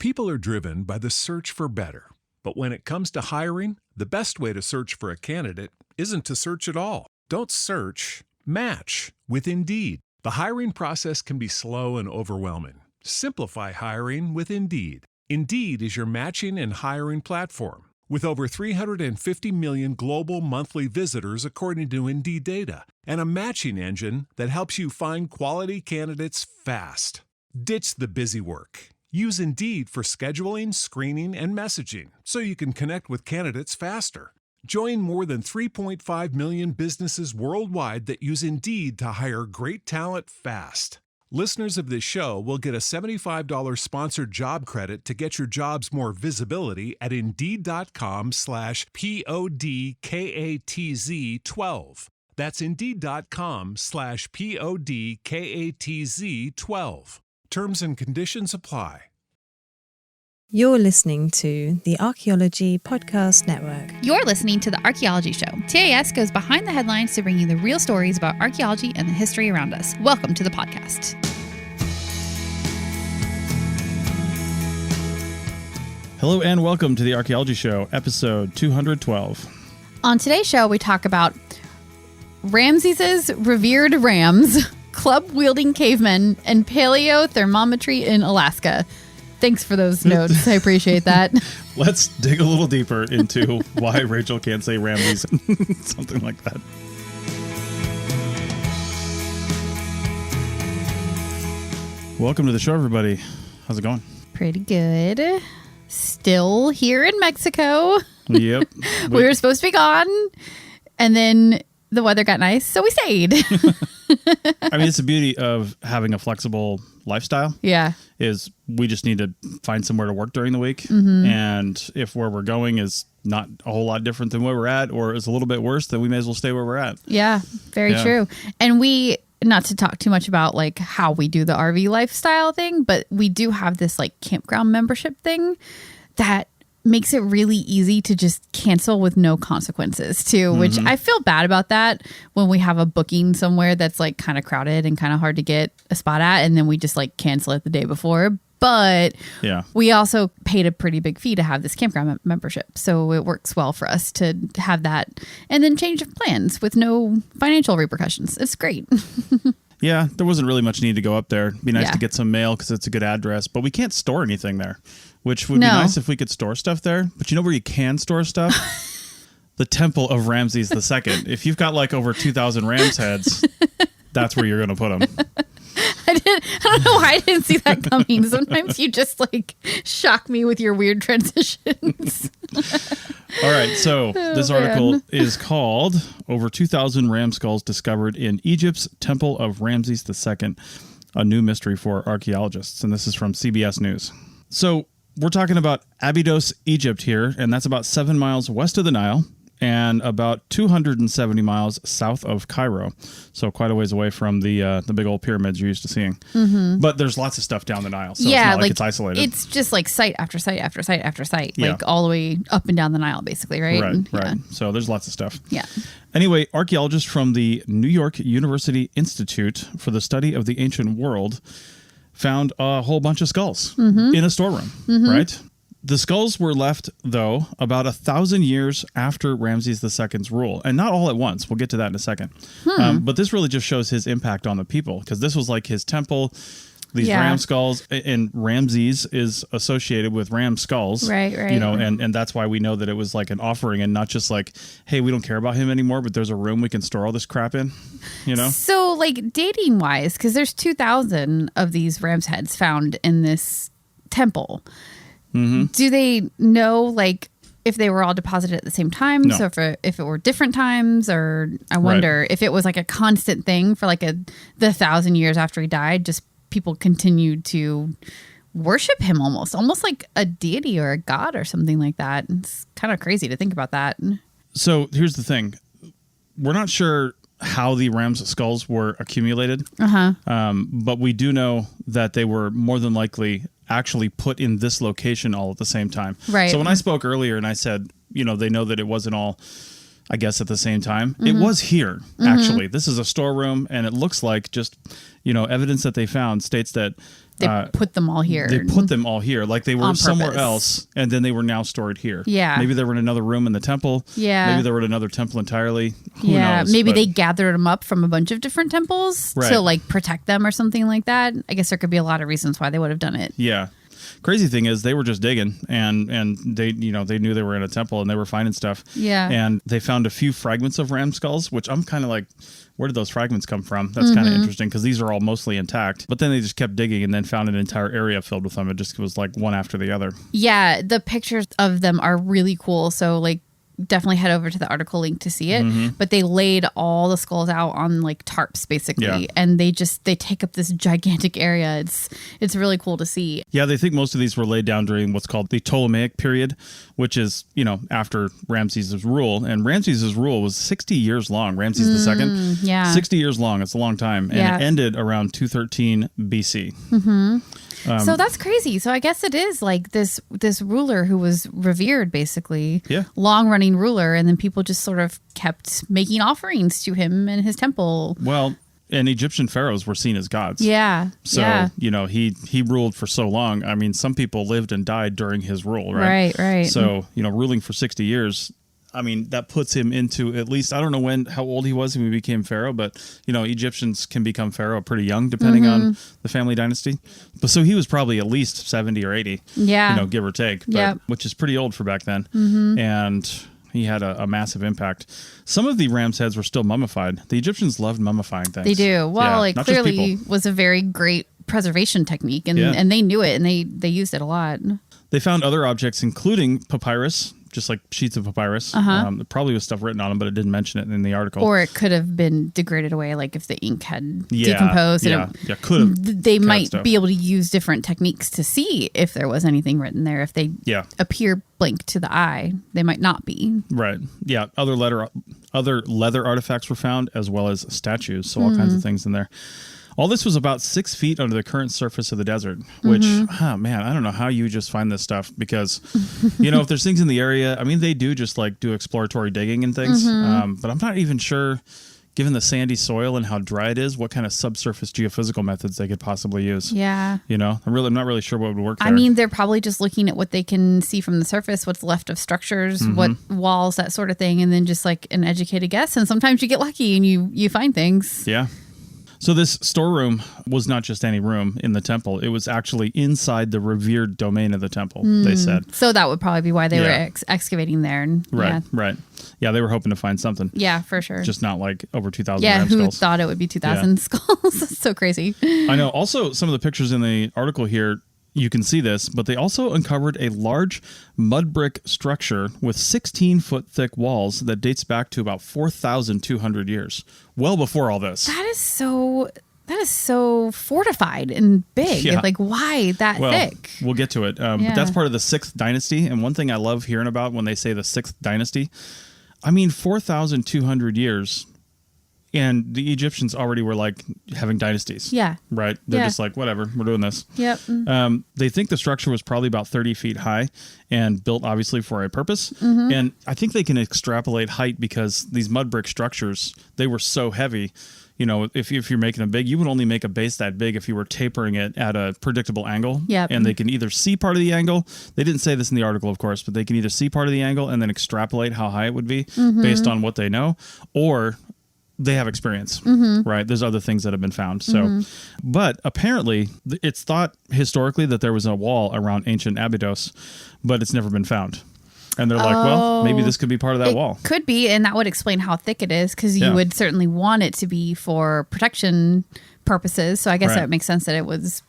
People are driven by the search for better. But when it comes to hiring, the best way to search for a candidate isn't to search at all. Don't search, match with Indeed. The hiring process can be slow and overwhelming. Simplify hiring with Indeed. Indeed is your matching and hiring platform. With over 350 million global monthly visitors according to Indeed data, and a matching engine that helps you find quality candidates fast. Ditch the busy work. Use Indeed for scheduling, screening, and messaging so you can connect with candidates faster. Join more than 3.5 million businesses worldwide that use Indeed to hire great talent fast. Listeners of this show will get a $75 sponsored job credit to get your jobs more visibility at Indeed.com/PODKATZ12. That's Indeed.com/PODKATZ12. Terms and conditions apply. You're listening to the Archaeology Podcast Network. You're listening to the Archaeology Show. TAS goes behind the headlines to bring you the real stories about archaeology and the history around us. Welcome to the podcast. Hello and welcome to the Archaeology Show, episode 212. On today's show, we talk about Ramses' revered rams, club-wielding cavemen, and paleothermometry in Alaska. Thanks for those notes. I appreciate that. Let's dig a little deeper into why Rachel can't say Ramses, something like that. Welcome to the show, everybody. How's it going? Pretty good. Still here in Mexico. Yep. We were supposed to be gone, and then the weather got nice, so we stayed. I mean, it's the beauty of having a flexible lifestyle. Yeah. Is we just need to find somewhere to work during the week. Mm-hmm. And if where we're going is not a whole lot different than where we're at, or is a little bit worse, then we may as well stay where we're at. Yeah, very true. And we, not to talk too much about like how we do the RV lifestyle thing, but we do have this like campground membership thing that makes it really easy to just cancel with no consequences too, which I feel bad about that when we have a booking somewhere that's like kind of crowded and kind of hard to get a spot at, and then we just like cancel it the day before. But we also paid a pretty big fee to have this campground membership, so it works well for us to have that and then change of plans with no financial repercussions. It's great. Yeah, there wasn't really much need to go up there. It'd be nice to get some mail because it's a good address, but we can't store anything there, which would be nice if we could store stuff there. But you know where you can store stuff? The Temple of Ramses II. If you've got like over 2,000 ram's heads, that's where you're going to put them. I don't know why I didn't see that coming. Sometimes you just like shock me with your weird transitions. All right, so this article is called Over 2,000 Ram Skulls Discovered in Egypt's Temple of Ramses II, a new mystery for archaeologists. And this is from CBS News. So we're talking about Abydos, Egypt here, and that's about 7 miles west of the Nile and about 270 miles south of Cairo. So quite a ways away from the big old pyramids you're used to seeing. Mm-hmm. But there's lots of stuff down the Nile, so it's not like it's isolated. It's just like site after site after site after site, like all the way up and down the Nile, basically, right? Right. So there's lots of stuff. Yeah. Anyway, archaeologists from the New York University Institute for the Study of the Ancient World found a whole bunch of skulls in a storeroom, right? The skulls were left, though, about 1,000 years after Ramses II's rule, and not all at once. We'll get to that in a second. But this really just shows his impact on the people, because this was like his temple, these ram skulls, and Ramses is associated with ram skulls. Right. You know, and that's why we know that it was like an offering and not just like, hey, we don't care about him anymore, but there's a room we can store all this crap in, you know? So, like, dating-wise, because there's 2,000 of these ram's heads found in this temple. Do they know, like, if they were all deposited at the same time? No. So if it were different times, or I wonder if it was like a constant thing for like the 1,000 years after he died, just people continued to worship him almost like a deity or a god or something like that. It's kind of crazy to think about that. So here's the thing. We're not sure how the ram's skulls were accumulated, but we do know that they were more than likely actually put in this location all at the same time. Right. So when I spoke earlier and I said, you know, they know that it wasn't all, I guess, at the same time, it was here, actually. This is a storeroom, and it looks like just, you know, evidence that they found states that They put them all here. They put them all here. Like they were somewhere purpose. else, and then they were now stored here. Yeah. Maybe they were in another room in the temple. Yeah. Maybe they were in another temple entirely. Who Yeah, knows? maybe But- they gathered them up from a bunch of different temples Right. to like protect them or something like that. I guess there could be a lot of reasons why they would have done it. Yeah. Crazy thing is they were just digging and they they knew they were in a temple and they were finding stuff. Yeah. And they found a few fragments of ram skulls, which I'm kind of like, where did those fragments come from? That's kind of interesting because these are all mostly intact. But then they just kept digging and then found an entire area filled with them. It just was like one after the other. Yeah, the pictures of them are really cool. So like definitely head over to the article link to see it. But they laid all the skulls out on like tarps basically. Yeah. And they take up this gigantic area. It's really cool to see. Yeah, they think most of these were laid down during what's called the Ptolemaic period, which is, after Ramses' rule. And Ramses' rule was 60 years long. Ramses II. Yeah. 60 years long. It's a long time. And Yeah. it ended around 213 BC. So that's crazy. So I guess it is like this ruler who was revered, basically. Yeah. Long running ruler, and then people just sort of kept making offerings to him in his temple. Well, and Egyptian pharaohs were seen as gods. Yeah. So, yeah. he ruled for so long. I mean, some people lived and died during his rule, right? Right. So, ruling for 60 years, I mean, that puts him into at least, I don't know how old he was when he became pharaoh, but, Egyptians can become pharaoh pretty young depending on the family dynasty. But so he was probably at least 70 or 80, Yeah. give or take, but, Yeah. which is pretty old for back then. And he had a massive impact. Some of the ram's heads were still mummified. The Egyptians loved mummifying things. They do. Well, Yeah, it not just clearly people. was a very great preservation technique, and, Yeah. and they knew it, and they used it a lot. They found other objects, including papyrus, just like sheets of papyrus. Probably was stuff written on them, but it didn't mention it in the article. Or it could have been degraded away, like if the ink had Yeah, decomposed. yeah, and yeah, could have. They kind of might stuff. be able to use different techniques to see if there was anything written there. If they Yeah. appear blank to the eye, they might not be. Right. Yeah. Other leather artifacts were found, as well as statues. So all kinds of things in there. All this was about 6 feet under the current surface of the desert, which, man, I don't know how you just find this stuff because, if there's things in the area, I mean, they do just like do exploratory digging and things. But I'm not even sure, given the sandy soil and how dry it is, what kind of subsurface geophysical methods they could possibly use. Yeah. I'm not really sure what would work there. I mean, they're probably just looking at what they can see from the surface, what's left of structures, what walls, that sort of thing, and then just like an educated guess. And sometimes you get lucky and you find things. Yeah. So this storeroom was not just any room in the temple. It was actually inside the revered domain of the temple, they said. So that would probably be why they Yeah. were excavating there. And, Right, right. Yeah, they were hoping to find something. Yeah, for sure. Just not like over 2,000 yeah, ram who skulls. thought it would be 2,000 skulls? That's so crazy. I know. Also, some of the pictures in the article here, you can see this, but they also uncovered a large mud brick structure with 16-foot thick walls that dates back to about 4,200 years, well before all this. That is so fortified and big. Yeah. Like, why that thick? We'll get to it. But that's part of the 6th dynasty. And one thing I love hearing about when they say the 6th dynasty, I mean, 4,200 years. And the Egyptians already were like having dynasties. Yeah. Right? They're Yeah. just like, whatever, we're doing this. Yep. They think the structure was probably about 30 feet high and built obviously for a purpose. And I think they can extrapolate height because these mud brick structures, they were so heavy. If you're making them big, you would only make a base that big if you were tapering it at a predictable angle. Yep. And they can either see part of the angle. They didn't say this in the article, of course, but they can either see part of the angle and then extrapolate how high it would be based on what they know, or they have experience, right? There's other things that have been found. So, but apparently it's thought historically that there was a wall around ancient Abydos, but it's never been found. And they're like, well, maybe this could be part of that wall. Could be, and that would explain how thick it is, because you Yeah. would certainly want it to be for protection purposes. So I guess Right. that makes sense that it was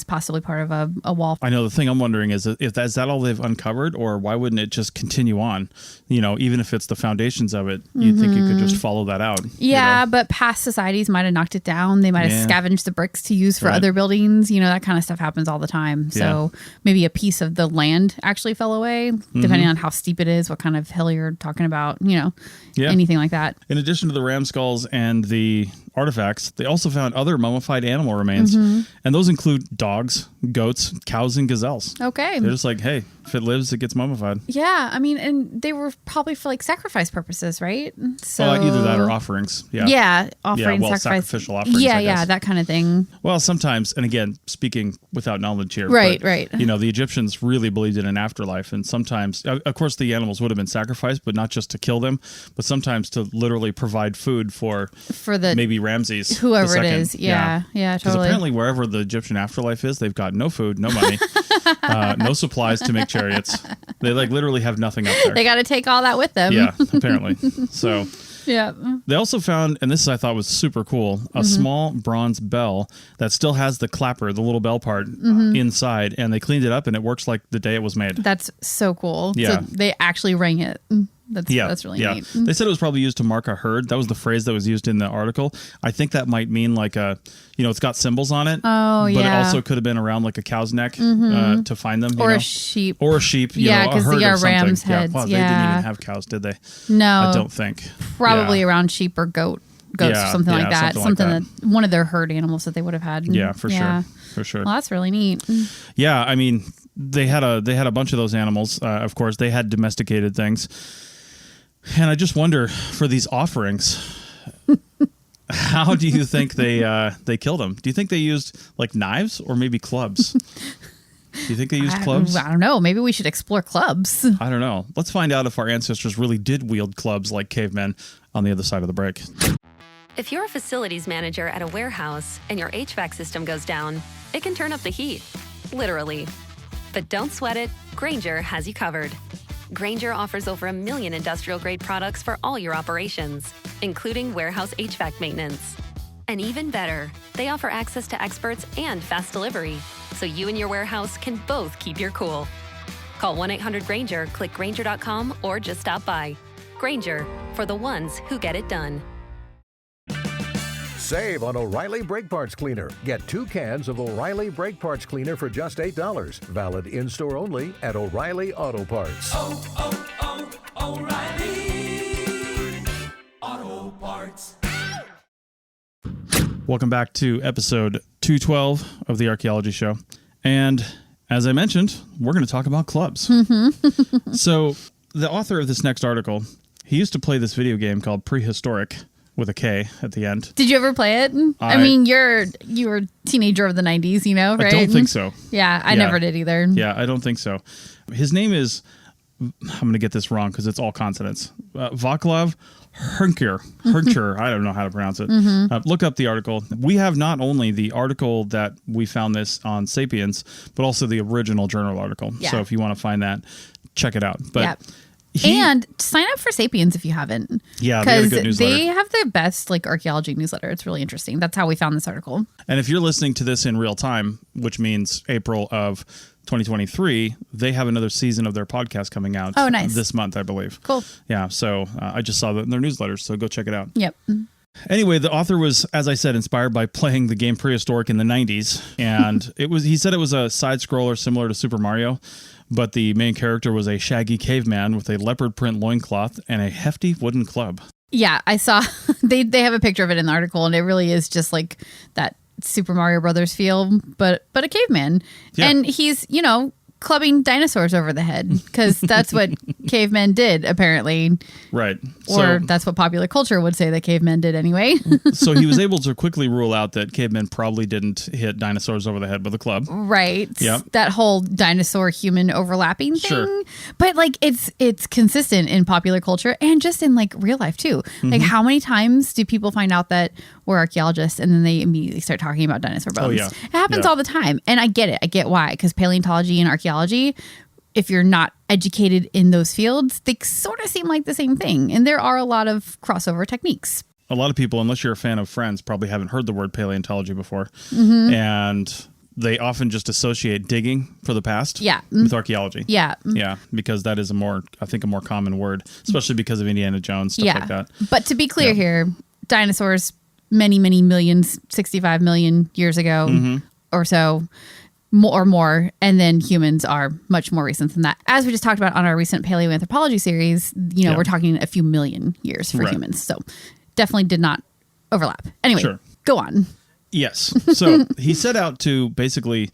possibly part of a wall. I know. The thing I'm wondering is if is that all they've uncovered, or why wouldn't it just continue on? Even if it's the foundations of it, you'd think you could just follow that out. Yeah, but past societies might have knocked it down. They might have Yeah. scavenged the bricks to use for Right. other buildings. That kind of stuff happens all the time. So maybe a piece of the land actually fell away, depending on how steep it is, what kind of hill you're talking about, Yeah. anything like that. In addition to the ram skulls and the artifacts, they also found other mummified animal remains, and those include dogs, goats, cows, and gazelles. Okay. They're just like, hey, If it lives, it gets mummified. Yeah, I mean, and they were probably for like sacrifice purposes, right? So Either that or offerings. Yeah. Yeah, offering, well, sacrifice. sacrificial offerings. Yeah, I guess. that kind of thing. Well, sometimes, and again, speaking without knowledge here. Right, but, right. You know, the Egyptians really believed in an afterlife, and sometimes, of course, the animals would have been sacrificed, but not just to kill them, but sometimes to literally provide food for the maybe Ramses, whoever II. it is. Yeah, Because totally. apparently, wherever the Egyptian afterlife is, they've got no food, no money, no supplies to make chariots. They like literally have nothing up there. They got to take all that with them. Yeah, apparently. So Yeah. they also found, and this I thought was super cool, a small bronze bell that still has the clapper, the little bell part inside, and they cleaned it up and it works like the day it was made. That's so cool. Yeah. So they actually rang it. That's really neat. They said it was probably used to mark a herd. That was the phrase that was used in the article. I think that might mean like it's got symbols on it. Oh, but yeah. it also could have been around like a cow's neck to find them. Or a sheep. Or a sheep. Yeah, a 'cause herd they or are something. ram's heads, Wow, they didn't yeah. even have cows, did they? No. I don't think. Probably Yeah. around sheep or goats or something like that. something like that one of their herd animals that they would have had. Yeah, for sure. For sure. Well, that's really neat. Yeah, I mean, they had a bunch of those animals. Of course, they had domesticated things, and I just wonder for these offerings, how do you think they killed them? Do you think they used like knives or maybe clubs? Do you think they used clubs? I don't know. Maybe we should explore clubs. I don't know. Let's find out if our ancestors really did wield clubs like cavemen on the other side of the break. If you're a facilities manager at a warehouse and your HVAC system goes down, it can turn up the heat, literally. But don't sweat it, Grainger has you covered. Grainger offers over 1 million industrial-grade products for all your operations, including warehouse HVAC maintenance. And even better, they offer access to experts and fast delivery, so you and your warehouse can both keep your cool. Call 1-800-GRAINGER, click Grainger.com, or just stop by. Grainger, for the ones who get it done. Save on O'Reilly Brake Parts Cleaner. Get 2 cans of O'Reilly Brake Parts Cleaner for just $8. Valid in-store only at O'Reilly Auto Parts. O'Reilly Auto Parts. Welcome back to episode 212 of the Archaeology Show. And as I mentioned, we're going to talk about clubs. So the author of this next article, he used to play this video game called Prehistoric with a K at the end. Did you ever play it? I mean, you were a teenager of the 90s, right? I don't think so. Yeah, I never did either. Yeah, I don't think so. His name is, I'm going to get this wrong because it's all consonants. Vaclav Hrnčír. I don't know how to pronounce it. Look up the article. We have not only the article that we found this on Sapiens, but also the original journal article. Yeah. So if you want to find that, check it out. But Yep. And sign up for Sapiens if you haven't. Yeah, they have a good newsletter. They have the best archaeology newsletter. It's really interesting. That's how we found this article. And if you're listening to this in real time, which means April of 2023, they have another season of their podcast coming out this month, I believe. Cool. Yeah, so I just saw that in their newsletters, so go check it out. Yep. Anyway, the author was, as I said, inspired by playing the game Prehistoric in the 90s, and he said it was a side-scroller similar to Super Mario, but the main character was a shaggy caveman with a leopard print loincloth and a hefty wooden club. Yeah, I saw they have a picture of it in the article, and it really is just like that Super Mario Brothers feel, but a caveman. Yeah. And he's, clubbing dinosaurs over the head because that's what cavemen did, apparently. Right. Or that's what popular culture would say that cavemen did anyway. So he was able to quickly rule out that cavemen probably didn't hit dinosaurs over the head with a club. Right. Yep. That whole dinosaur human overlapping thing. Sure. But it's consistent in popular culture and just in real life too. Like how many times do people find out that we're archaeologists and then they immediately start talking about dinosaur bones? Oh, yeah. It happens all the time. And I get it. I get why. Because paleontology and archaeology, if you're not educated in those fields, they sort of seem like the same thing. And there are a lot of crossover techniques. A lot of people, unless you're a fan of Friends, probably haven't heard the word paleontology before. And they often just associate digging for the past with archaeology. Yeah. Yeah, because that is a more common word, especially because of Indiana Jones, stuff like that. But to be clear here, dinosaurs, many, many millions, 65 million years ago or so, or more, and then humans are much more recent than that. As we just talked about on our recent paleoanthropology series, we're talking a few million years for humans. So definitely did not overlap. Anyway, go on. Yes. So he set out to basically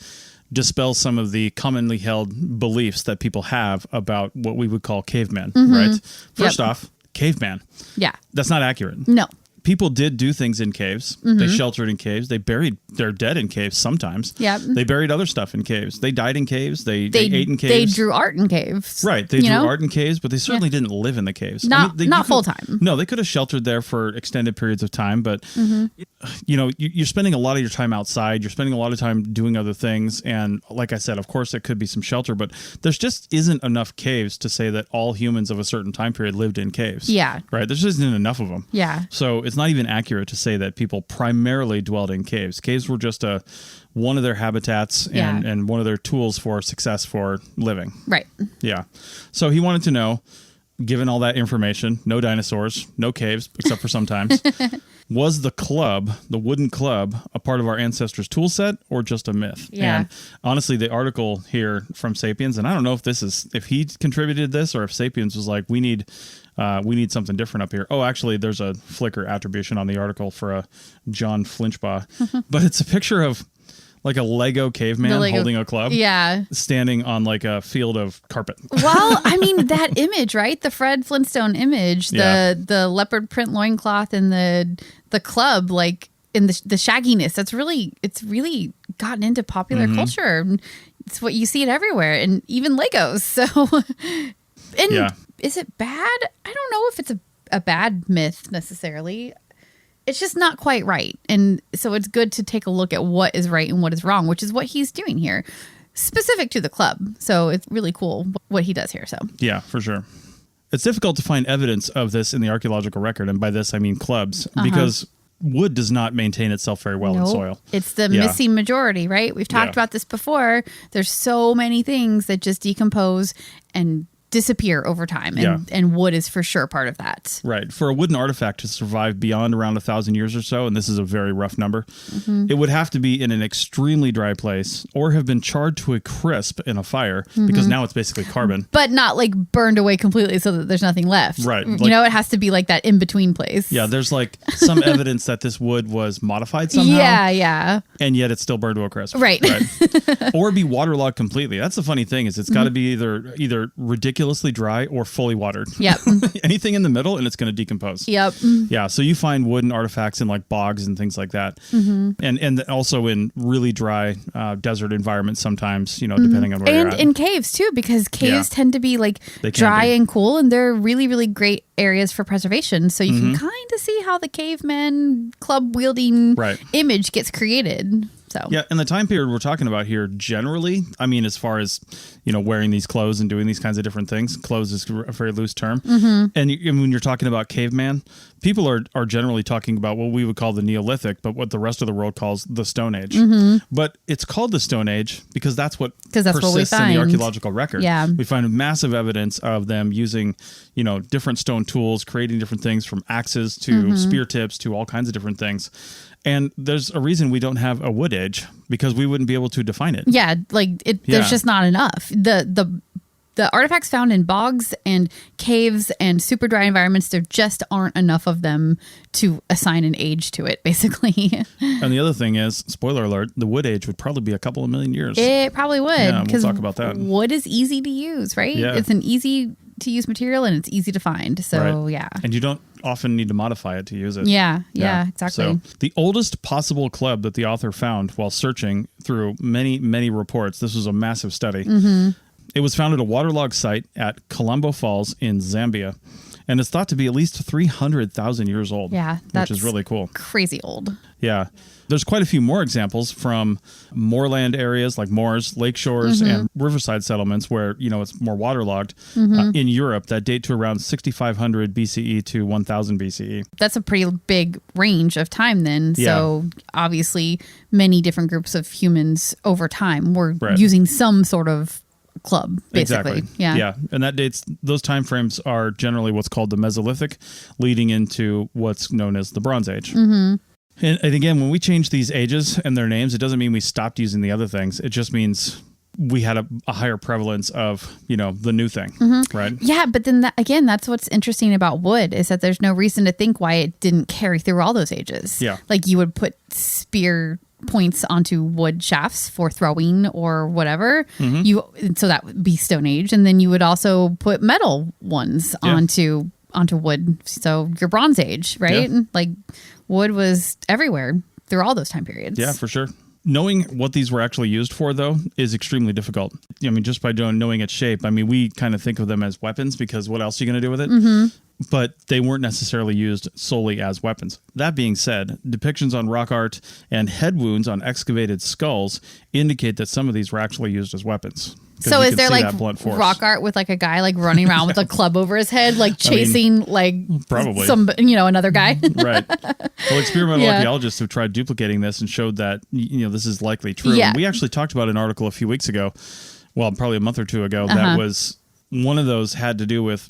dispels some of the commonly held beliefs that people have about what we would call cavemen, right? First off, caveman. Yeah. That's not accurate. No. People did do things in caves. They sheltered in caves. They buried their dead in caves sometimes. Yep. They buried other stuff in caves. They died in caves. They ate in caves. They drew art in caves. Right. They drew art in caves, but they certainly didn't live in the caves. Not full time. No, they could have sheltered there for extended periods of time, but you're spending a lot of your time outside. You're spending a lot of time doing other things. And like I said, of course, there could be some shelter, but there's just isn't enough caves to say that all humans of a certain time period lived in caves. Yeah. Right. There just isn't enough of them. Yeah. So it's not even accurate to say that people primarily dwelled in caves. Caves were just one of their habitats and one of their tools for success for living. Right. Yeah. So he wanted to know, given all that information, no dinosaurs, no caves, except for sometimes, was the wooden club, a part of our ancestors' tool set or just a myth? Yeah. And honestly, the article here from Sapiens, and I don't know if he contributed this or if Sapiens was like, we need something different up here. Oh, actually, there's a Flickr attribution on the article for a John Flinchbaugh, but it's a picture of like a Lego caveman holding a club. Yeah. Standing on like a field of carpet. Well, I mean, that image, right? The Fred Flintstone image, the leopard print loincloth and the club, like in the shagginess, it's really gotten into popular culture. It's what you see it everywhere, and even Legos. So, is it bad? I don't know if it's a bad myth necessarily. It's just not quite right. And so it's good to take a look at what is right and what is wrong, which is what he's doing here, specific to the club. So it's really cool what he does here. So yeah, for sure. It's difficult to find evidence of this in the archaeological record. And by this, I mean clubs, because wood does not maintain itself very well in soil. It's the missing majority, right? We've talked about this before. There's so many things that just decompose and disappear over time, and wood is for sure part of that. Right. For a wooden artifact to survive beyond around 1,000 years or so, and this is a very rough number, it would have to be in an extremely dry place or have been charred to a crisp in a fire, because now it's basically carbon. But not like burned away completely so that there's nothing left. Right. Like, it has to be like that in-between place. Yeah, there's like some evidence that this wood was modified somehow. Yeah. And yet it's still burned to a crisp. Right. Or be waterlogged completely. That's the funny thing, is it's got to be either ridiculously dry or fully watered. Yep. Anything in the middle and it's going to decompose. Yep. Yeah. So you find wooden artifacts in like bogs and things like that. And also in really dry desert environments sometimes, depending on where you're at. And in caves too, because caves tend to be like dry and cool, and they're really, really great areas for preservation. So you can kind of see how the caveman club wielding image gets created. So. Yeah, and the time period we're talking about here, generally, I mean, as far as, wearing these clothes and doing these kinds of different things, clothes is a very loose term. And when you're talking about caveman, people are generally talking about what we would call the Neolithic, but what the rest of the world calls the Stone Age. But it's called the Stone Age because that's what persists in the archaeological record. Yeah. We find massive evidence of them using, different stone tools, creating different things from axes to spear tips to all kinds of different things. And there's a reason we don't have a wood age, because we wouldn't be able to define it. Yeah, there's just not enough. The artifacts found in bogs and caves and super dry environments, there just aren't enough of them to assign an age to it, basically. And the other thing is, spoiler alert, the wood age would probably be a couple of million years. It probably would. Yeah, we'll talk about that. Wood is easy to use, right? Yeah. It's an easy to use material and it's easy to find. So, yeah. And you don't often need to modify it to use it. Yeah, exactly. So the oldest possible club that the author found while searching through many, many reports, this was a massive study. It was found at a waterlogged site at Colombo Falls in Zambia. And it's thought to be at least 300,000 years old. Yeah, which is really cool. Crazy old. Yeah. There's quite a few more examples from moorland areas like moors, lake shores, and riverside settlements where, it's more waterlogged in Europe that date to around 6,500 BCE to 1,000 BCE. That's a pretty big range of time then. So obviously many different groups of humans over time were using some sort of club, basically. Exactly. Yeah. And those time frames are generally what's called the Mesolithic, leading into what's known as the Bronze Age. And again, when we change these ages and their names, it doesn't mean we stopped using the other things. It just means we had a higher prevalence of, the new thing, right? Yeah, but then that's what's interesting about wood is that there's no reason to think why it didn't carry through all those ages. Yeah. Like you would put spear points onto wood shafts for throwing or whatever. So that would be Stone Age. And then you would also put metal ones onto wood. So your Bronze Age, right? Yeah. Like wood was everywhere through all those time periods. Yeah, for sure. Knowing what these were actually used for, though, is extremely difficult. I mean, just by knowing its shape, I mean, we kind of think of them as weapons because what else are you going to do with it? But they weren't necessarily used solely as weapons. That being said, depictions on rock art and head wounds on excavated skulls indicate that some of these were actually used as weapons. So is there like rock art with like a guy like running around with a club over his head, like chasing probably another guy? Right. Well, experimental archaeologists have tried duplicating this and showed that, this is likely true. Yeah. And we actually talked about an article a few weeks ago, well, probably a month or two ago, that was one of those had to do with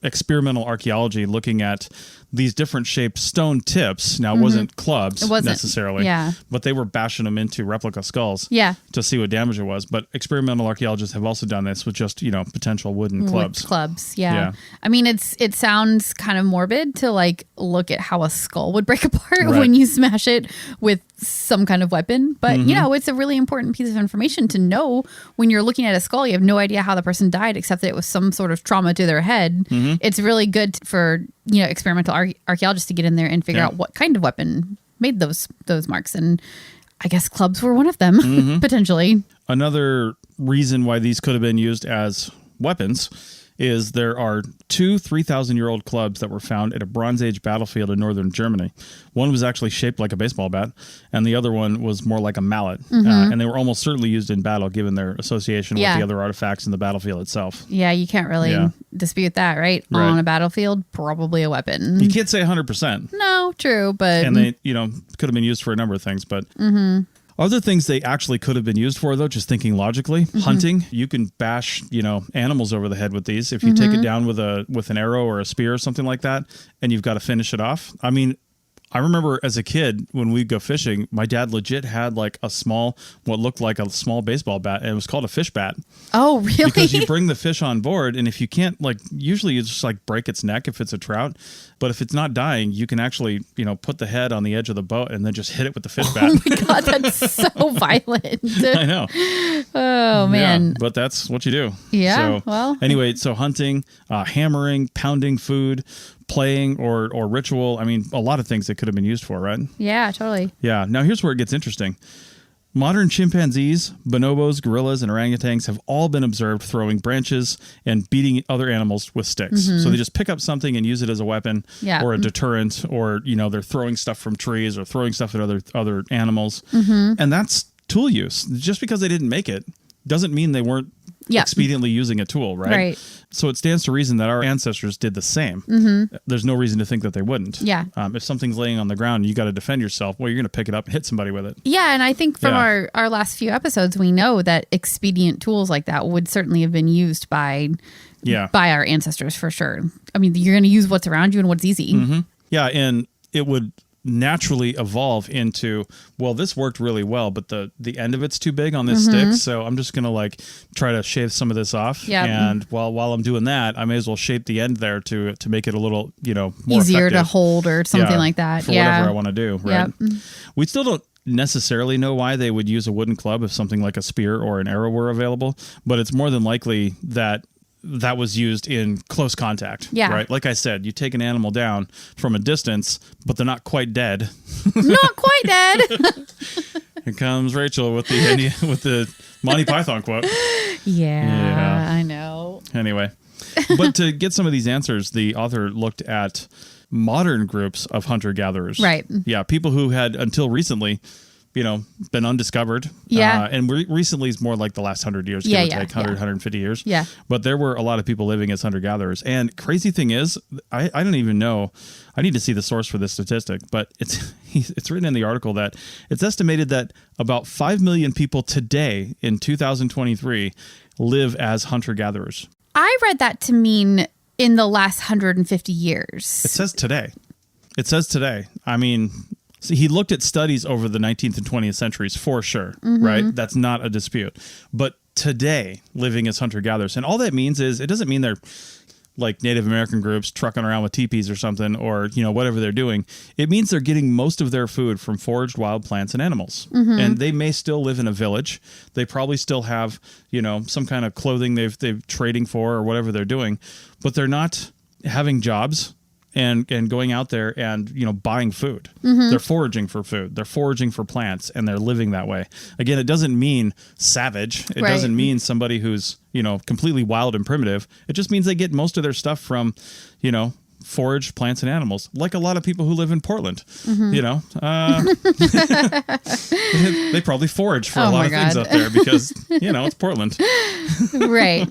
experimental archaeology, looking at these different shaped stone tips. Now, it wasn't clubs necessarily, but they were bashing them into replica skulls to see what damage it was. But experimental archaeologists have also done this with just, potential wooden clubs. Yeah. I mean, it sounds kind of morbid to like look at how a skull would break apart when you smash it with some kind of weapon. But, it's a really important piece of information to know when you're looking at a skull. You have no idea how the person died except that it was some sort of trauma to their head. It's really good for experimental archaeologists to get in there and figure out what kind of weapon made those marks. And I guess clubs were one of them, potentially. Another reason why these could have been used as weapons is there are 2 3,000-year-old clubs that were found at a Bronze Age battlefield in northern Germany. One was actually shaped like a baseball bat, and the other one was more like a mallet. And they were almost certainly used in battle, given their association with the other artifacts in the battlefield itself. Yeah, you can't really dispute that, right? On a battlefield, probably a weapon. You can't say 100%. No, true, but... And they, could have been used for a number of things, but... Other things they actually could have been used for, though, just thinking logically, hunting. You can bash, animals over the head with these. If you take it down with an arrow or a spear or something like that, and you've got to finish it off. I mean, I remember as a kid when we'd go fishing, my dad legit had like what looked like a small baseball bat, and it was called a fish bat. Oh, really? Because you bring the fish on board, and if you can't, usually you just break its neck if it's a trout, but if it's not dying, you can actually, put the head on the edge of the boat and then just hit it with the fish bat. Oh my God, that's so violent. I know. Oh, man. Yeah, but that's what you do. Yeah, so, anyway, so hunting, hammering, pounding food, playing or ritual. I mean, a lot of things that could have been used for, right? Yeah, totally. Yeah. Now here's where it gets interesting. Modern chimpanzees, bonobos, gorillas, and orangutans have all been observed throwing branches and beating other animals with sticks. So they just pick up something and use it as a weapon or a deterrent, or, they're throwing stuff from trees or throwing stuff at other animals. And that's tool use. Just because they didn't make it doesn't mean they weren't expediently using a tool, right? So it stands to reason that our ancestors did the same. There's no reason to think that they wouldn't. Yeah. If something's laying on the ground, you got to defend yourself. Well, you're going to pick it up and hit somebody with it. Yeah, and I think from our last few episodes, we know that expedient tools like that would certainly have been used by our ancestors for sure. I mean, you're going to use what's around you and what's easy. Yeah, and it would naturally evolve into, well, this worked really well, but the end of it's too big on this stick, so I'm just gonna try to shave some of this off. And while I'm doing that, I may as well shape the end there to make it a little more easier effective to hold or something like that for whatever I want to do, right? We still don't necessarily know why they would use a wooden club if something like a spear or an arrow were available, but it's more than likely that was used in close contact, right? Like I said, you take an animal down from a distance, but they're not quite dead. Not quite dead. Here comes Rachel with the Monty Python quote. Yeah, I know. Anyway, but to get some of these answers, the author looked at modern groups of hunter-gatherers. Right. Yeah, people who had until recently been undiscovered. Yeah. And recently is more like the last 100 years, give or take 150 years. Yeah. But there were a lot of people living as hunter-gatherers. And crazy thing is, I don't even know, I need to see the source for this statistic, but it's written in the article that it's estimated that about 5 million people today in 2023 live as hunter-gatherers. I read that to mean in the last 150 years. It says today. I mean... See, he looked at studies over the 19th and 20th centuries for sure, right? That's not a dispute. But today, living as hunter-gatherers, and all that means is, it doesn't mean they're like Native American groups trucking around with teepees or something, or, whatever they're doing, it means they're getting most of their food from foraged wild plants and animals. And they may still live in a village. They probably still have, some kind of clothing they've trading for or whatever they're doing, but they're not having jobs and going out there and, buying food. They're foraging for food. They're foraging for plants, and they're living that way. Again, it doesn't mean savage. It doesn't mean somebody who's, completely wild and primitive. It just means they get most of their stuff from, foraged plants and animals, like a lot of people who live in Portland. They probably forage for a lot of things up there because, it's Portland. Right.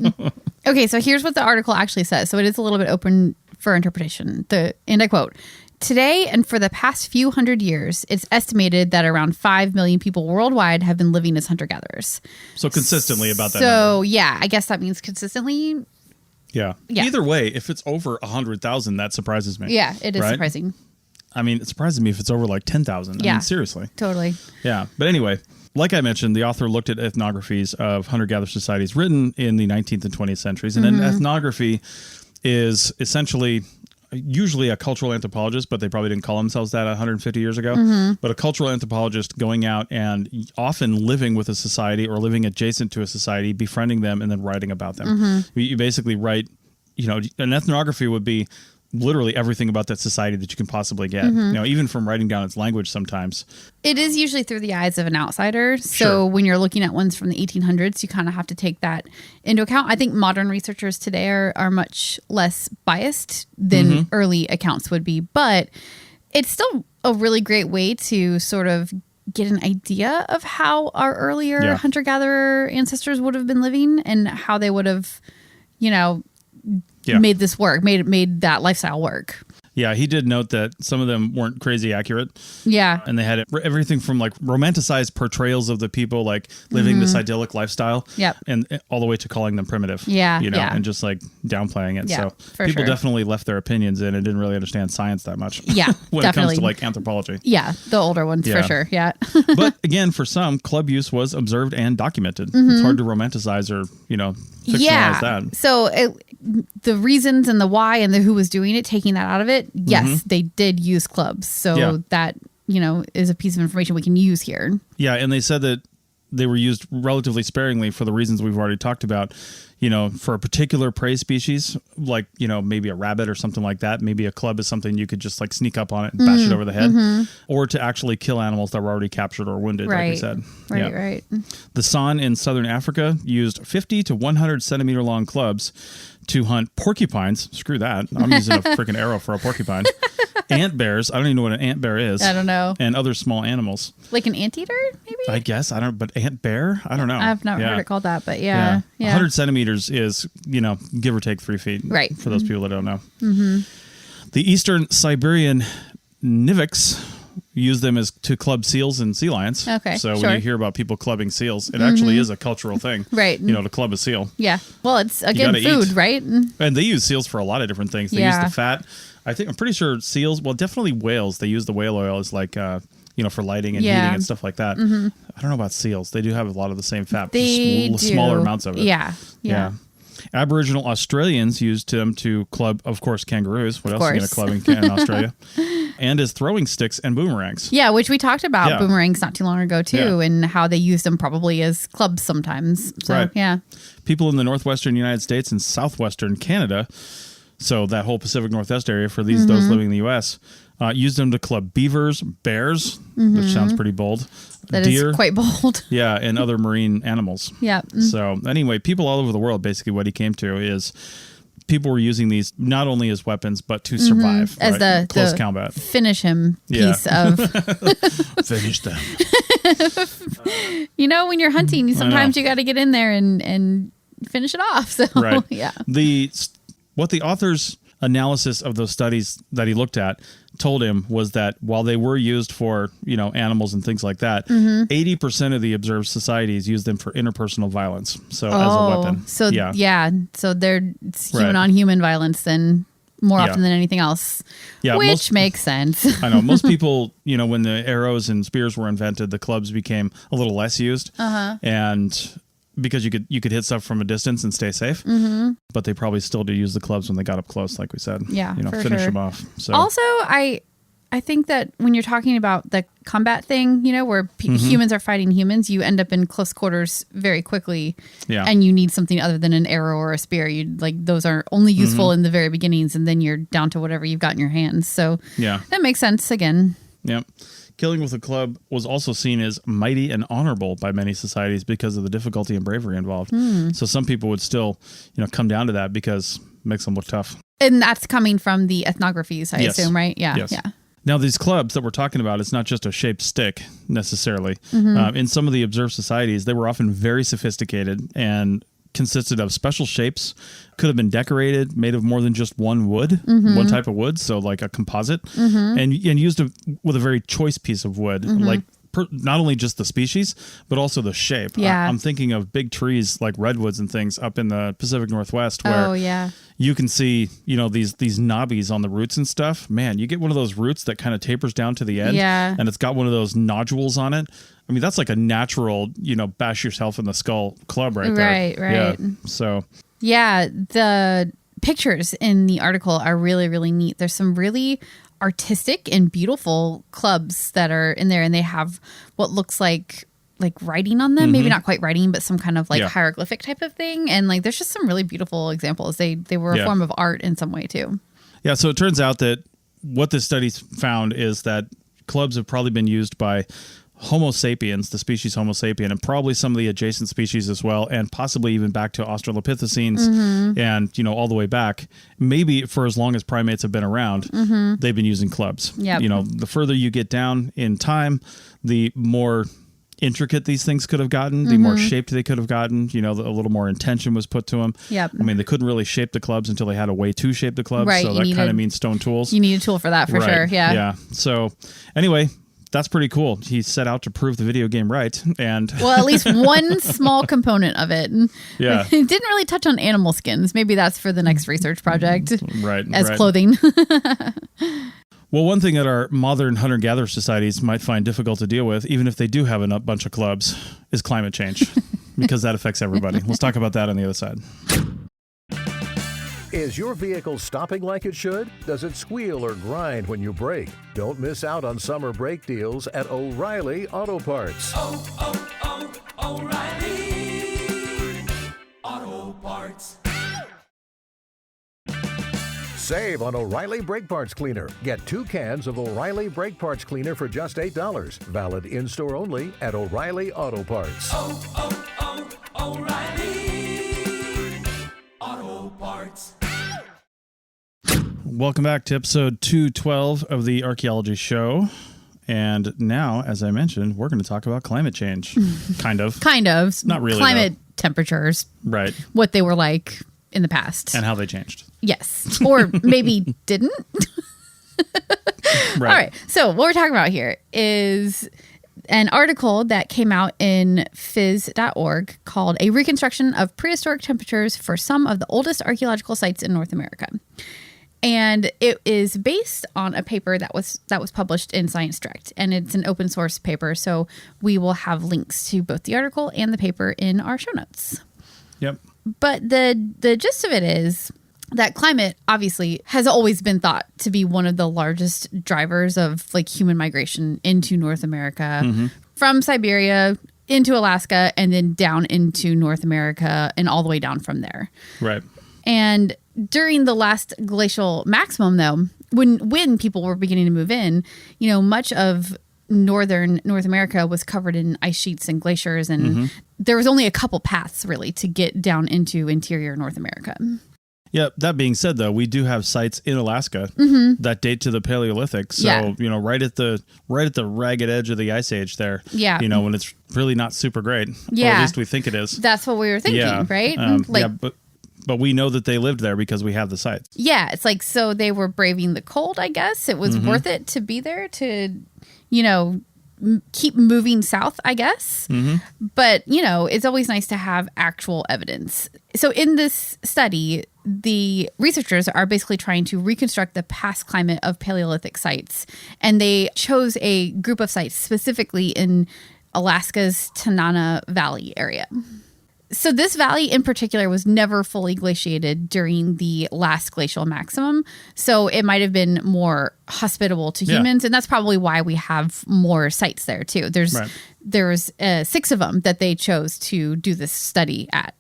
Okay, so here's what the article actually says. So it is a little bit open for interpretation. And I quote, "Today and for the past few hundred years, it's estimated that around 5 million people worldwide have been living as hunter-gatherers." So consistently about that number. So, yeah, I guess that means consistently. Yeah. Either way, if it's over 100,000, that surprises me. Yeah, it is surprising. I mean, it surprises me if it's over like 10,000. I mean, seriously. Totally. Yeah. But anyway, like I mentioned, the author looked at ethnographies of hunter-gatherer societies written in the 19th and 20th centuries. And an ethnography is essentially usually a cultural anthropologist, but they probably didn't call themselves that 150 years ago. But a cultural anthropologist going out and often living with a society or living adjacent to a society, befriending them, and then writing about them. You basically write, an ethnography would be literally everything about that society that you can possibly get, even from writing down its language sometimes. It is usually through the eyes of an outsider. So when you're looking at ones from the 1800s, you kind of have to take that into account. I think modern researchers today are much less biased than early accounts would be, but it's still a really great way to sort of get an idea of how our earlier hunter-gatherer ancestors would have been living and how they would have, made this work, made that lifestyle work. Yeah, he did note that some of them weren't crazy accurate. Yeah. And they had everything from like romanticized portrayals of the people like living this idyllic lifestyle. Yep. And all the way to calling them primitive. Yeah. And just like downplaying it. Yeah, so people definitely left their opinions in and didn't really understand science that much. Yeah. when it comes to like anthropology. Yeah. The older ones for sure. Yeah. But again, for some, club use was observed and documented. It's hard to romanticize or, fictionalize that. So the reasons and the why and the who was doing it, taking that out of it, yes, they did use clubs. So that, is a piece of information we can use here. Yeah, and they said that they were used relatively sparingly for the reasons we've already talked about. For a particular prey species, like, maybe a rabbit or something like that, maybe a club is something you could just like sneak up on it and bash it over the head, or to actually kill animals that were already captured or wounded, like we said. Right. The San in southern Africa used 50 to 100 centimeter long clubs to hunt porcupines. Screw that. I'm using a freaking arrow for a porcupine. Ant bears. I don't even know what an ant bear is. I don't know. And other small animals. Like an anteater, maybe? I guess. I don't, but ant bear? I don't know. I've not heard it called that, but yeah. 100 centimeters is, give or take 3 feet. Right. For those people that don't know. The eastern Siberian Niviks use them as to club seals and sea lions. Okay. So when you hear about people clubbing seals, it actually is a cultural thing. Right. To club a seal. Yeah. Well, it's again food, eat. Right? And they use seals for a lot of different things. They use the fat. I'm pretty sure seals, well, definitely whales. They use the whale oil as like, for lighting and heating and stuff like that. I don't know about seals. They do have a lot of the same fat, just smaller amounts of it. Yeah. Aboriginal Australians used them to club, of course, kangaroos. What else are you going to club in Australia? And as throwing sticks and boomerangs. Yeah, which we talked about boomerangs not too long ago, too, and how they used them probably as clubs sometimes. So, People in the northwestern United States and southwestern Canada, so that whole Pacific Northwest area for those living in the U.S., used them to club beavers, bears, which sounds pretty bold. That deer, is quite bold. Yeah, and other marine animals. Yeah. So anyway, people all over the world, basically what he came to is people were using these not only as weapons, but to survive. As the close combat. Finish him piece of... Finish them. When you're hunting, sometimes you got to get in there and finish it off. So, yeah. What the author's analysis of those studies that he looked at told him was that while they were used for, animals and things like that, 80% of the observed societies used them for interpersonal violence. So as a weapon. So so it's human on human violence then more often than anything else. Yeah, which makes sense. I know. Most people, when the arrows and spears were invented, the clubs became a little less used. And because you could hit stuff from a distance and stay safe. But they probably still do use the clubs when they got up close, like we said. Yeah, for finish sure. them off. So Also, I think that when you're talking about the combat thing, where humans are fighting humans, you end up in close quarters very quickly. Yeah. And you need something other than an arrow or a spear. Those are only useful in the very beginnings, and then you're down to whatever you've got in your hands. So that makes sense again. Yeah. Killing with a club was also seen as mighty and honorable by many societies because of the difficulty and bravery involved. So some people would still, come down to that because it makes them look tough. And that's coming from the ethnographies, I assume, right? Yeah. Yes. Yeah. Now, these clubs that we're talking about, it's not just a shaped stick necessarily. In some of the observed societies, they were often very sophisticated and consisted of special shapes, could have been decorated, made of more than just one type of wood, so like a composite, and used with a very choice piece of wood, like not only just the species, but also the shape. Yeah. I'm thinking of big trees like redwoods and things up in the Pacific Northwest where you can see, these knobbies on the roots and stuff. Man, you get one of those roots that kind of tapers down to the end and it's got one of those nodules on it. I mean, that's like a natural, bash yourself in the skull club right there. Right. Yeah. So. Yeah, the pictures in the article are really, really neat. There's some really artistic and beautiful clubs that are in there, and they have what looks like writing on them. Maybe not quite writing, but some kind of hieroglyphic type of thing. And there's just some really beautiful examples. They were a form of art in some way too. Yeah. So it turns out that what this study found is that clubs have probably been used by Homo sapiens, the species Homo sapien, and probably some of the adjacent species as well, and possibly even back to Australopithecines and, all the way back. Maybe for as long as primates have been around, they've been using clubs. Yep. The further you get down in time, the more intricate these things could have gotten, the more shaped they could have gotten, a little more intention was put to them. Yep. I mean, they couldn't really shape the clubs until they had a way to shape the clubs. Right. So that kind of means stone tools. You need a tool for that for sure. Yeah. Yeah. So anyway, that's pretty cool. He set out to prove the video game right. And well, at least one small component of it. Yeah. It didn't really touch on animal skins. Maybe that's for the next research project. Right. As clothing. Well, one thing that our modern hunter-gatherer societies might find difficult to deal with, even if they do have a bunch of clubs, is climate change, because that affects everybody. Let's talk about that on the other side. Is your vehicle stopping like it should? Does it squeal or grind when you brake? Don't miss out on summer brake deals at O'Reilly Auto Parts. O'Reilly Auto Parts. Save on O'Reilly Brake Parts Cleaner. Get 2 cans of O'Reilly Brake Parts Cleaner for just $8. Valid in-store only at O'Reilly Auto Parts. O'Reilly Auto Parts. Welcome back to episode 212 of the Archaeology Show. And now, as I mentioned, we're going to talk about climate change. Kind of. Not really. Climate temperatures. Right. What they were like in the past. And how they changed. Yes. Or maybe didn't. Right. All right. So what we're talking about here is an article that came out in phys.org called A Reconstruction of Prehistoric Temperatures for Some of the Oldest Archaeological Sites in North America. And it is based on a paper that was published in Science Direct, and it's an open source paper. So we will have links to both the article and the paper in our show notes. Yep. But the gist of it is that climate obviously has always been thought to be one of the largest drivers of human migration into North America, from Siberia into Alaska and then down into North America and all the way down from there. Right. And during the last glacial maximum, though, when people were beginning to move in, much of northern North America was covered in ice sheets and glaciers, and there was only a couple paths really to get down into interior North America. Yeah. That being said, though, we do have sites in Alaska that date to the Paleolithic. So, right at the ragged edge of the ice age there. Yeah. When it's really not super great. Yeah. Or at least we think it is. That's what we were thinking, right? But we know that they lived there because we have the sites. Yeah. It's so they were braving the cold, I guess. It was worth it to be there to, keep moving south, I guess. But, it's always nice to have actual evidence. So in this study, the researchers are basically trying to reconstruct the past climate of Paleolithic sites. And they chose a group of sites specifically in Alaska's Tanana Valley area. So this valley in particular was never fully glaciated during the last glacial maximum. So it might have been more hospitable to humans. And that's probably why we have more sites there too. There's 6 of them that they chose to do this study at.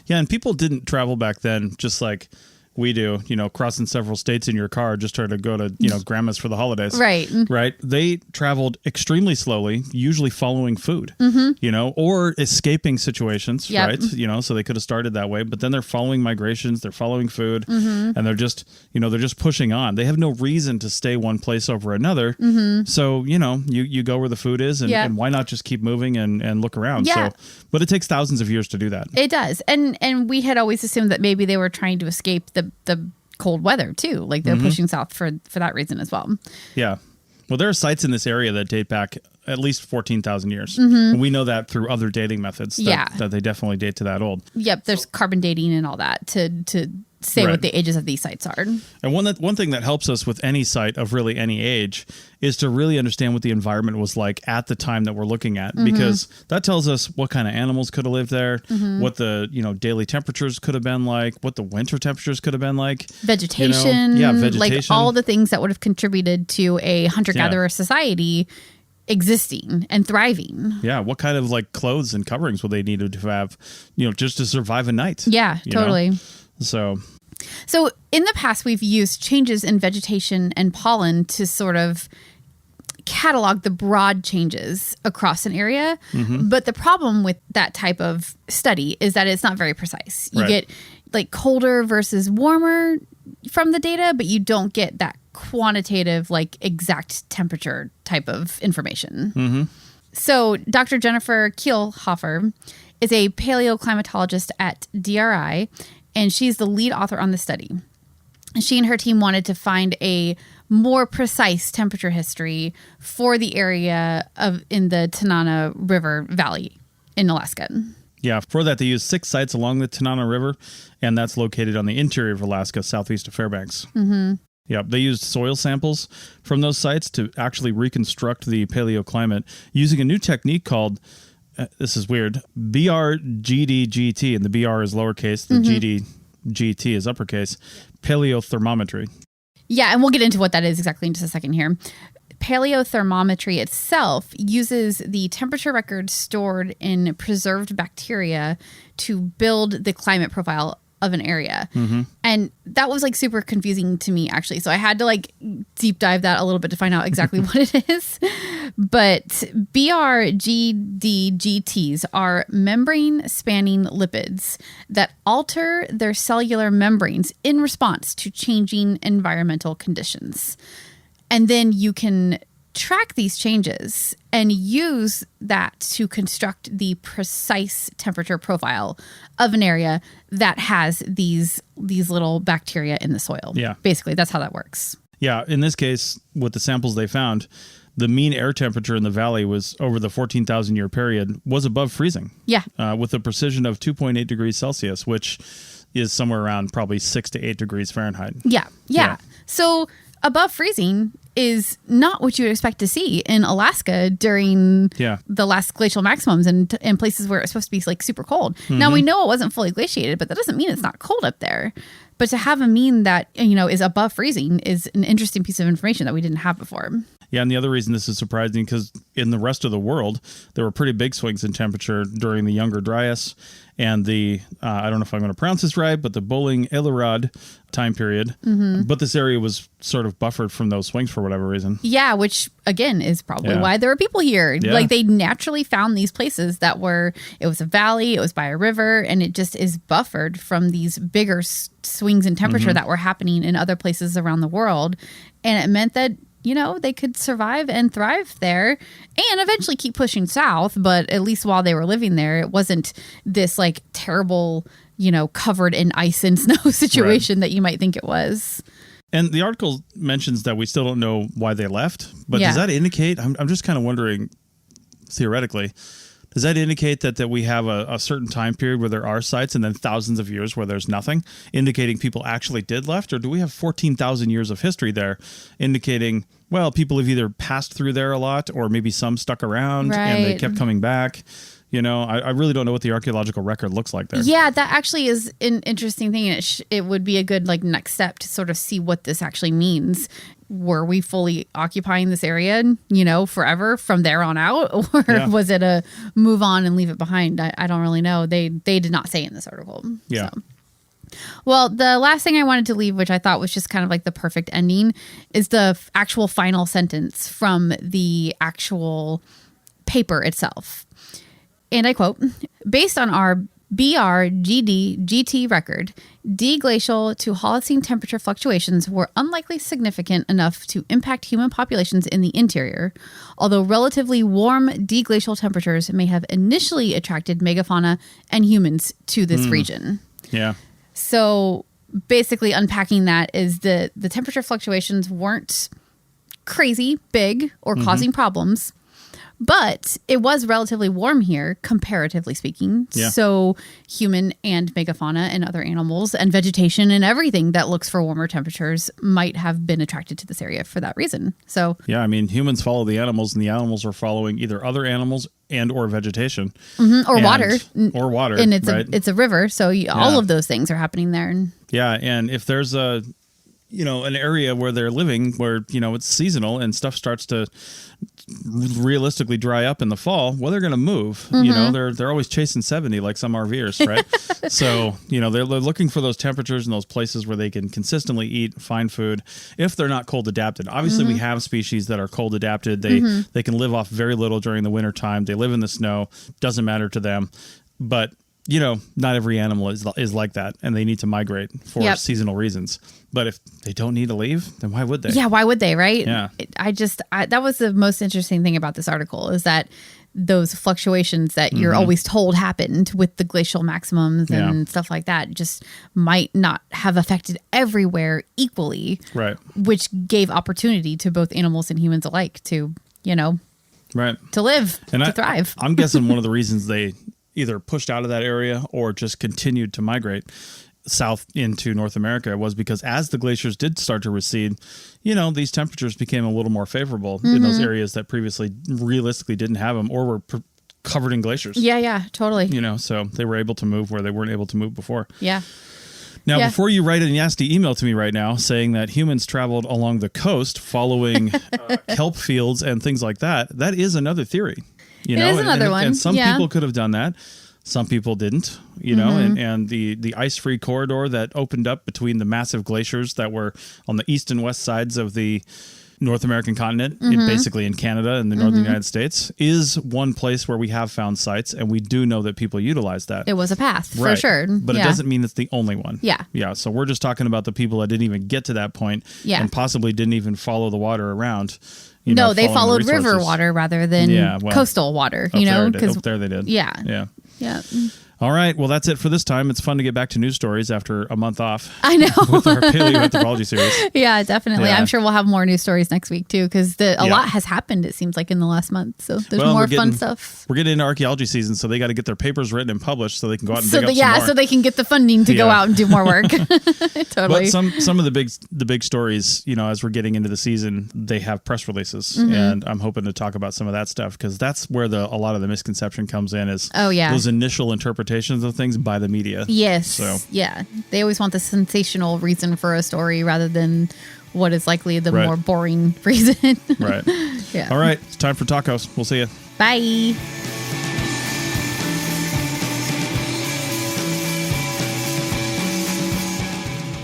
Yeah. And people didn't travel back then just like we do, crossing several states in your car just trying to go to, grandma's for the holidays. Right. Right. They traveled extremely slowly, usually following food, or escaping situations, right? So they could have started that way, but then they're following migrations, they're following food, and they're just pushing on. They have no reason to stay one place over another. So, you go where the food is and why not just keep moving and look around? Yeah. So, but it takes thousands of years to do that. It does. And we had always assumed that maybe they were trying to escape the cold weather too. Like they're pushing south for that reason as well. Yeah. Well, there are sites in this area that date back at least 14,000 years. And we know that through other dating methods that they definitely date to that old. Yep. There's carbon dating and all that to say what the ages of these sites are. And one thing that helps us with any site of really any age is to really understand what the environment was like at the time that we're looking at, because that tells us what kind of animals could have lived there, what the daily temperatures could have been like, what the winter temperatures could have been like. Vegetation. Vegetation. Like all the things that would have contributed to a hunter-gatherer society existing and thriving. Yeah. What kind of like clothes and coverings would they need to have, just to survive a night? Yeah, totally. So in the past, we've used changes in vegetation and pollen to sort of catalog the broad changes across an area. But the problem with that type of study is that it's not very precise. You get like colder versus warmer from the data, but you don't get that quantitative, like exact temperature type of information. So Dr. Jennifer Kielhofer is a paleoclimatologist at DRI, and she's the lead author on the study. She and her team wanted to find a more precise temperature history for the area in the Tanana River Valley in Alaska. Yeah, for that, they used 6 sites along the Tanana River, and that's located on the interior of Alaska, southeast of Fairbanks. Yeah, they used soil samples from those sites to actually reconstruct the paleoclimate using a new technique called, this is weird, BRGDGT, and the BR is lowercase, the GT is uppercase, paleothermometry. Yeah, and we'll get into what that is exactly in just a second here. Paleothermometry itself uses the temperature records stored in preserved bacteria to build the climate profile of an area. And that was like super confusing to me, actually. So I had to like deep dive that a little bit to find out exactly what it is. But BRGDGTs are membrane spanning lipids that alter their cellular membranes in response to changing environmental conditions. And then you can track these changes and use that to construct the precise temperature profile of an area that has these little bacteria in the soil. Yeah. Basically, that's how that works. Yeah. In this case, with the samples they found, the mean air temperature in the valley was over the 14,000 year period was above freezing. Yeah. With a precision of 2.8 degrees Celsius, which is somewhere around probably 6 to 8 degrees Fahrenheit. Yeah. So above freezing is not what you would expect to see in Alaska during the last glacial maximums and in places where it's supposed to be like super cold. Now we know it wasn't fully glaciated, but that doesn't mean it's not cold up there. But to have a mean that, is above freezing is an interesting piece of information that we didn't have before. Yeah, and the other reason this is surprising because in the rest of the world, there were pretty big swings in temperature during the Younger Dryas and the, I don't know if I'm going to pronounce this right, but the Bowling-Iditarod time period. But this area was sort of buffered from those swings for whatever reason. Yeah, which again is probably why there were people here. Yeah. Like they naturally found these places that it was a valley, it was by a river, and it just is buffered from these bigger swings in temperature that were happening in other places around the world. And it meant that they could survive and thrive there and eventually keep pushing south. But at least while they were living there, it wasn't this like terrible, covered in ice and snow situation that you might think it was. And the article mentions that we still don't know why they left. But does that indicate, I'm just kind of wondering, theoretically, does that indicate that we have a certain time period where there are sites and then thousands of years where there's nothing, indicating people actually did left? Or do we have 14,000 years of history there, indicating, well, people have either passed through there a lot or maybe some stuck around and they kept coming back? You know, I really don't know what the archaeological record looks like there. Yeah, that actually is an interesting thing. It would be a good like next step to sort of see what this actually means. Were we fully occupying this area, you know, forever from there on out? Or was it a move on and leave it behind? I don't really know. They did not say in this article. Yeah. So. Well, the last thing I wanted to leave, which I thought was just kind of like the perfect ending, is the actual final sentence from the actual paper itself. And I quote, based on our BRGD-GT record, deglacial to Holocene temperature fluctuations were unlikely significant enough to impact human populations in the interior, although relatively warm deglacial temperatures may have initially attracted megafauna and humans to this region. Yeah. So basically unpacking that is the temperature fluctuations weren't crazy big or causing problems. But it was relatively warm here, comparatively speaking. Yeah. So human and megafauna and other animals and vegetation and everything that looks for warmer temperatures might have been attracted to this area for that reason. So yeah, I mean, humans follow the animals, and the animals are following either other animals and or vegetation, or water, and it's a river. So all of those things are happening there. Yeah, and if there's an area where they're living where, you know, it's seasonal and stuff starts to realistically dry up in the fall, well, they're going to move. You know, they're always chasing 70 like some RVers, right? So, you know, they're looking for those temperatures and those places where they can consistently eat, find food, if they're not cold adapted. Obviously, we have species that are cold adapted. They can live off very little during the winter time. They live in the snow. Doesn't matter to them. But you know, not every animal is like that, and they need to migrate for seasonal reasons. But if they don't need to leave, then why would they? Yeah, why would they, right? Yeah. That was the most interesting thing about this article, is that those fluctuations that you're always told happened with the glacial maximums and stuff like that just might not have affected everywhere equally. Right. Which gave opportunity to both animals and humans alike to, you know, to live, and to thrive. I'm guessing one of the reasons they either pushed out of that area or just continued to migrate south into North America was because as the glaciers did start to recede, you know, these temperatures became a little more favorable in those areas that previously realistically didn't have them or were covered in glaciers. Yeah, totally. You know, so they were able to move where they weren't able to move before. Yeah. Now, before you write a nasty email to me right now saying that humans traveled along the coast following kelp fields and things like that, that is another theory. You know, it is another one. And some people could have done that. Some people didn't, you know, and the ice-free corridor that opened up between the massive glaciers that were on the east and west sides of the North American continent, basically in Canada and the northern United States, is one place where we have found sites, and we do know that people utilize that. It was a path, for sure. But it doesn't mean it's the only one. Yeah. Yeah, so we're just talking about the people that didn't even get to that point and possibly didn't even follow the water around. No, they followed river water rather than coastal water, you know? Up there they did. Yeah. All right. Well, that's it for this time. It's fun to get back to news stories after a month off. I know. With our paleoanthropology series. Yeah, definitely. Yeah. I'm sure we'll have more news stories next week, too, because a lot has happened, it seems like, in the last month. So there's more fun stuff. We're getting into archaeology season, so they got to get their papers written and published so they can go out and dig up some more. So they can get the funding to go out and do more work. Totally. But some of the big stories, you know, as we're getting into the season, they have press releases, and I'm hoping to talk about some of that stuff because that's where a lot of the misconception comes in is those initial interpretations of things by the media. Yes. So yeah. They always want the sensational reason for a story rather than what is likely the more boring reason. Right. Yeah. All right. It's time for tacos. We'll see you. Bye.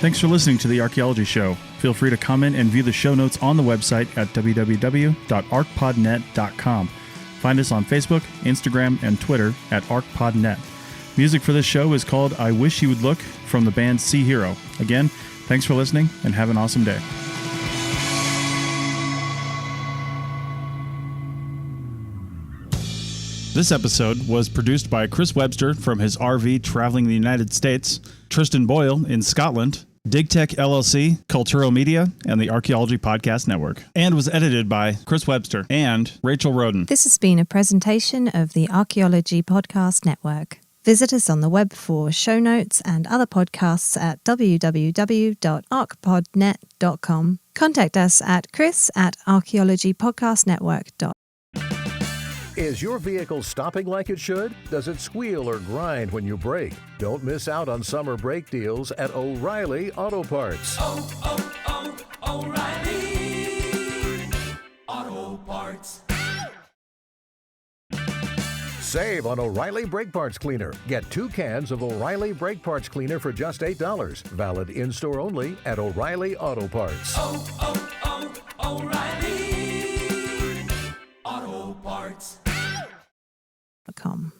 Thanks for listening to The Archaeology Show. Feel free to comment and view the show notes on the website at www.arcpodnet.com. Find us on Facebook, Instagram, and Twitter at ArcPodNet. Music for this show is called I Wish You Would Look from the band Sea Hero. Again, thanks for listening and have an awesome day. This episode was produced by Chris Webster from his RV traveling the United States, Tristan Boyle in Scotland, DigTech LLC, Cultural Media, and the Archaeology Podcast Network, and was edited by Chris Webster and Rachel Roden. This has been a presentation of the Archaeology Podcast Network. Visit us on the web for show notes and other podcasts at www.arcpodnet.com. Contact us at chris@archaeologypodcastnetwork.com. Is your vehicle stopping like it should? Does it squeal or grind when you brake? Don't miss out on summer brake deals at O'Reilly Auto Parts. O'Reilly Auto Parts. Save on O'Reilly Brake Parts Cleaner. Get 2 cans of O'Reilly Brake Parts Cleaner for just $8. Valid in-store only at O'Reilly Auto Parts. O'Reilly Auto Parts. .com.